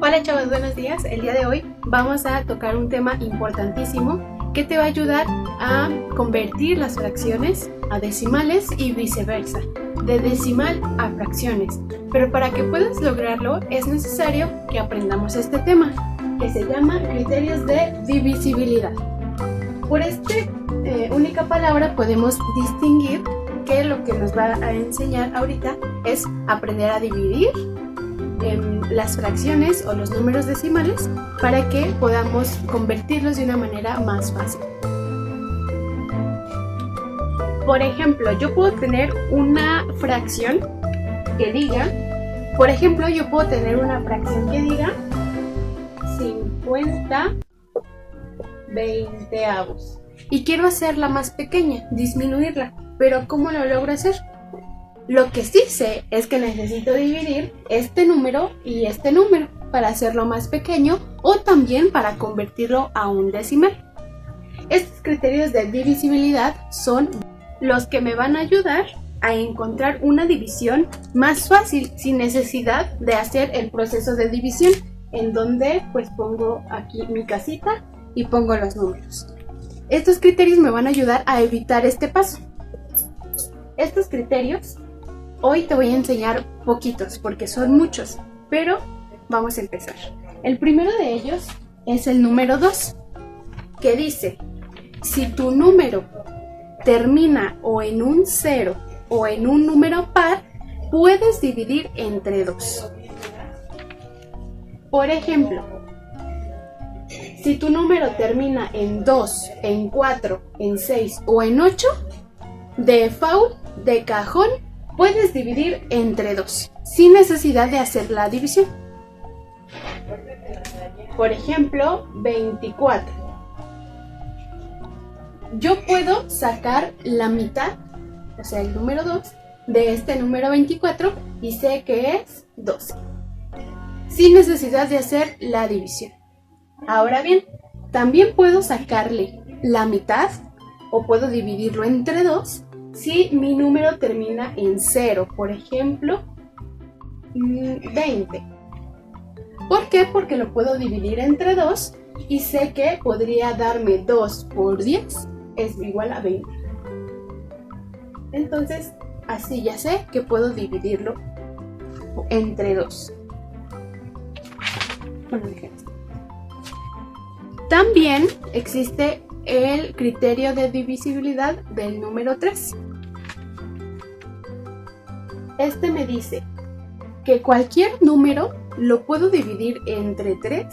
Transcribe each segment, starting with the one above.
Hola chavos, buenos días. El día de hoy vamos a tocar un tema importantísimo que te va a ayudar a convertir las fracciones a decimales y viceversa, de decimal a fracciones. Pero para que puedas lograrlo es necesario que aprendamos este tema, que se llama criterios de divisibilidad. Por esta única palabra podemos distinguir que lo que nos va a enseñar ahorita es aprender a dividir las fracciones o los números decimales para que podamos convertirlos de una manera más fácil. Por ejemplo, yo puedo tener una fracción que diga, por ejemplo, yo puedo tener una fracción que diga 50 veinteavos y quiero hacerla más pequeña, disminuirla, pero ¿cómo lo logro hacer? Lo que sí sé es que necesito dividir este número y este número para hacerlo más pequeño o también para convertirlo a un decimal. Estos criterios de divisibilidad son los que me van a ayudar a encontrar una división más fácil sin necesidad de hacer el proceso de división, en donde pues pongo aquí mi casita y pongo los números. Estos criterios me van a ayudar a evitar este paso. Estos criterios hoy te voy a enseñar poquitos porque son muchos, pero vamos a empezar. El primero de ellos es el número 2, que dice, si tu número termina o en un 0 o en un número par, puedes dividir entre 2. Por ejemplo, si tu número termina en 2, en 4, en 6 o en 8, de default, de cajón, puedes dividir entre 2, sin necesidad de hacer la división. Por ejemplo, 24. Yo puedo sacar la mitad, o sea, el número 2, de este número 24 y sé que es 12, sin necesidad de hacer la división. Ahora bien, también puedo sacarle la mitad o puedo dividirlo entre 2 si mi número termina en 0, por ejemplo, 20. ¿Por qué? Porque lo puedo dividir entre 2 y sé que podría darme 2 por 10 es igual a 20. Entonces, así ya sé que puedo dividirlo entre 2. También existe el criterio de divisibilidad del número 3. Este me dice que cualquier número lo puedo dividir entre 3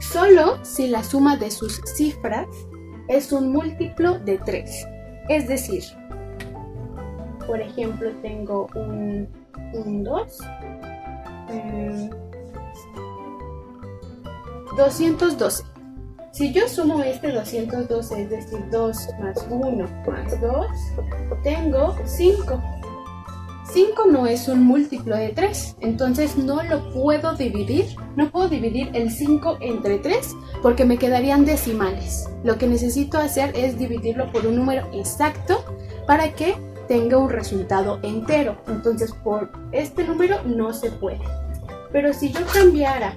solo si la suma de sus cifras es un múltiplo de 3. Es decir, por ejemplo, tengo un 2, 212. Si yo sumo este 212, es decir, 2 más 1 más 2, tengo 5. 5 no es un múltiplo de 3, entonces no lo puedo dividir. No puedo dividir el 5 entre 3 porque me quedarían decimales. Lo que necesito hacer es dividirlo por un número exacto para que tenga un resultado entero. Entonces por este número no se puede. Pero si yo cambiara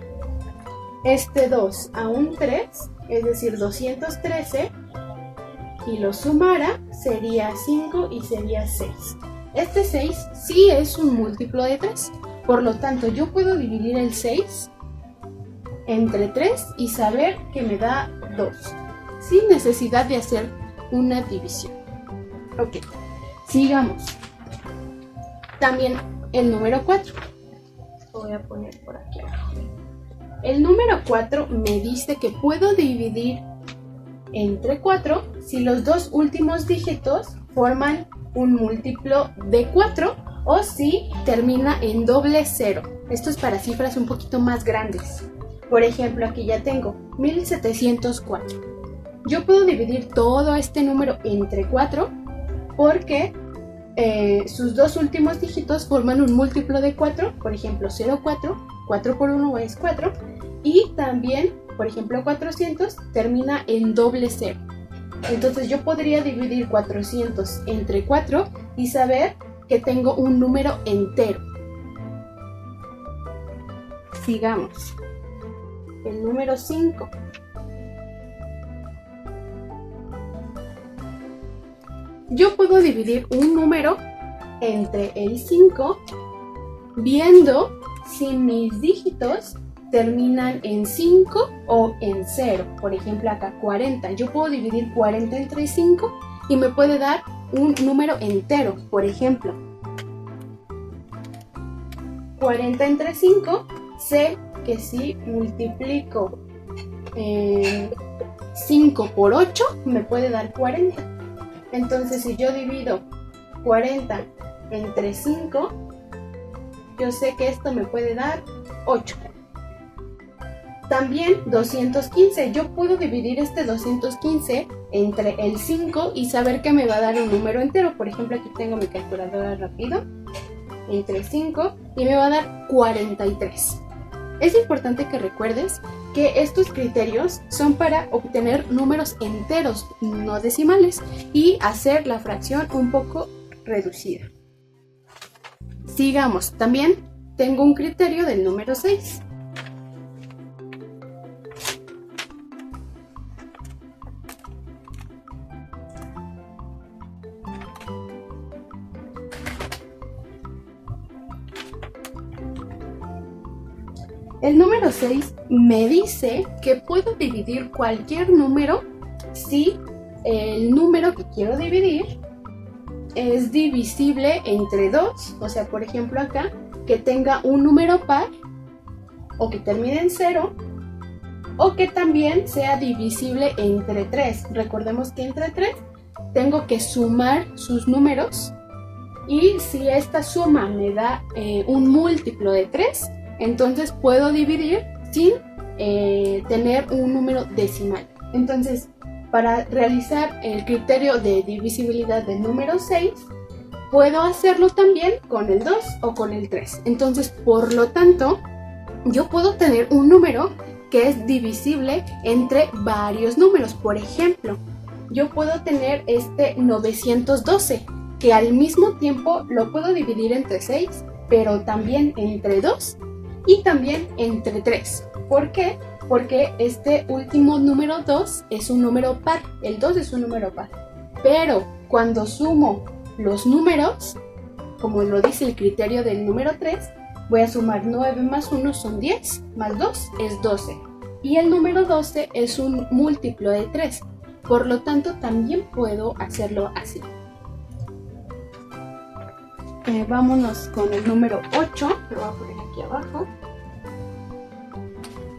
este 2 a un 3, es decir, 213, y lo sumara, sería 5 y sería 6. Este 6 sí es un múltiplo de 3, por lo tanto yo puedo dividir el 6 entre 3 y saber que me da 2, sin necesidad de hacer una división. Ok, sigamos. También el número 4. Lo voy a poner por aquí abajo. El número 4 me dice que puedo dividir entre 4 si los dos últimos dígitos forman un múltiplo de 4 o si termina en doble 0. Esto es para cifras un poquito más grandes. Por ejemplo, aquí ya tengo 1704. Yo puedo dividir todo este número entre 4 porque sus dos últimos dígitos forman un múltiplo de 4, por ejemplo 04, 4 por 1 es 4, y también, por ejemplo 400 termina en doble 0. Entonces yo podría dividir 400 entre 4 y saber que tengo un número entero. Sigamos. el número 5. Yo puedo dividir un número entre el 5 viendo si mis dígitos terminan en 5 o en 0. Por ejemplo, acá 40. Yo puedo dividir 40 entre 5 y me puede dar un número entero. Por ejemplo, 40 entre 5, sé que si multiplico 5 por 8 me puede dar 40. Entonces, si yo divido 40 entre 5, yo sé que esto me puede dar 8. También 215. Yo puedo dividir este 215 entre el 5 y saber que me va a dar un número entero. Por ejemplo, aquí tengo mi calculadora rápido. Entre 5 y me va a dar 43. Es importante que recuerdes que estos criterios son para obtener números enteros, no decimales, y hacer la fracción un poco reducida. Sigamos. También tengo un criterio del número 6. El número 6 me dice que puedo dividir cualquier número si el número que quiero dividir es divisible entre 2, o sea, por ejemplo acá, que tenga un número par o que termine en 0, o que también sea divisible entre 3. Recordemos que entre 3 tengo que sumar sus números y si esta suma me da un múltiplo de 3, entonces puedo dividir sin tener un número decimal. Entonces, para realizar el criterio de divisibilidad del número 6, puedo hacerlo también con el 2 o con el 3. Entonces, por lo tanto, yo puedo tener un número que es divisible entre varios números. Por ejemplo, yo puedo tener este 912, que al mismo tiempo lo puedo dividir entre 6, pero también entre 2 y también entre 3. ¿Por qué? Porque este último número 2 es un número par. El 2 es un número par. Pero cuando sumo los números, como lo dice el criterio del número 3, voy a sumar 9 más 1 son 10, más 2 es 12. Y el número 12 es un múltiplo de 3. Por lo tanto, también puedo hacerlo así. Vámonos con el número 8, lo voy a poner aquí abajo.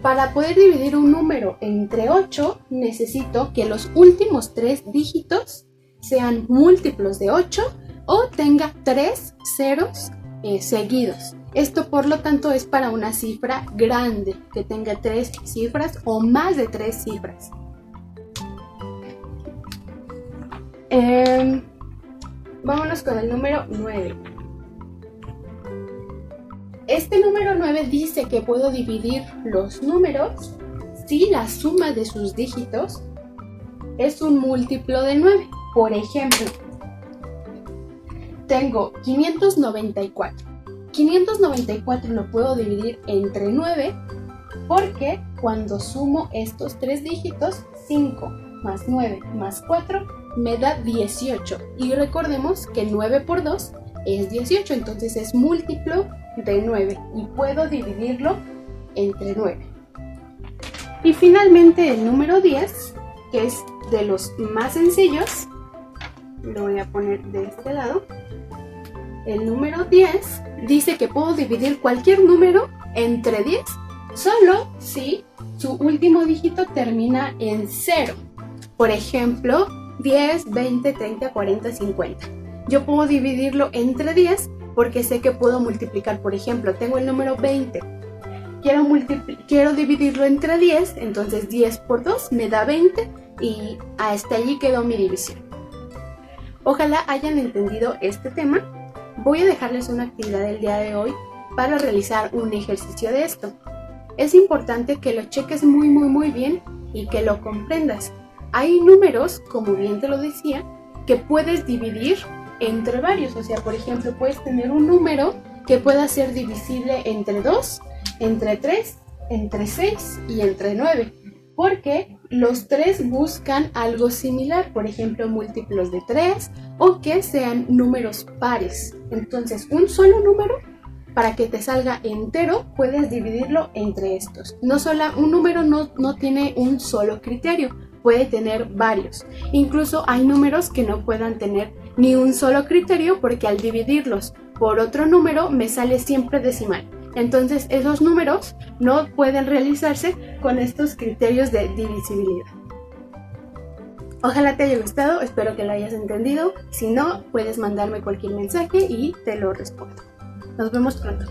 Para poder dividir un número entre 8, necesito que los últimos 3 dígitos sean múltiplos de 8 o tenga 3 ceros seguidos. Esto, por lo tanto, es para una cifra grande, que tenga 3 cifras o más de 3 cifras. Vámonos con el número 9. Este número 9 dice que puedo dividir los números si la suma de sus dígitos es un múltiplo de 9. Por ejemplo, tengo 594. 594 lo puedo dividir entre 9 porque cuando sumo estos 3 dígitos, 5 más 9 más 4 me da 18. Y recordemos que 9 por 2 es 18, entonces es múltiplo de 9 y puedo dividirlo entre 9. Y finalmente el número 10, que es de los más sencillos, lo voy a poner de este lado. El número 10 dice que puedo dividir cualquier número entre 10 solo si su último dígito termina en 0. Por ejemplo, 10, 20, 30, 40, 50. Yo puedo dividirlo entre 10 porque sé que puedo multiplicar. Por ejemplo, tengo el número 20. Quiero dividirlo entre 10, entonces 10 por 2 me da 20 y hasta allí quedó mi división. Ojalá hayan entendido este tema. Voy a dejarles una actividad el día de hoy para realizar un ejercicio de esto. Es importante que lo cheques muy bien y que lo comprendas. Hay números, como bien te lo decía, que puedes dividir entre varios. O sea, por ejemplo, puedes tener un número que pueda ser divisible entre 2, entre 3 entre 6 y entre 9, porque los 3 buscan algo similar, por ejemplo, múltiplos de 3 o que sean números pares. Entonces, un solo número, para que te salga entero, puedes dividirlo entre estos. Un número no tiene un solo criterio, puede tener varios. Incluso hay números que no puedan tener ni un solo criterio porque al dividirlos por otro número me sale siempre decimal. Entonces esos números no pueden realizarse con estos criterios de divisibilidad. Ojalá te haya gustado, espero que lo hayas entendido. Si no, puedes mandarme cualquier mensaje y te lo respondo. Nos vemos pronto.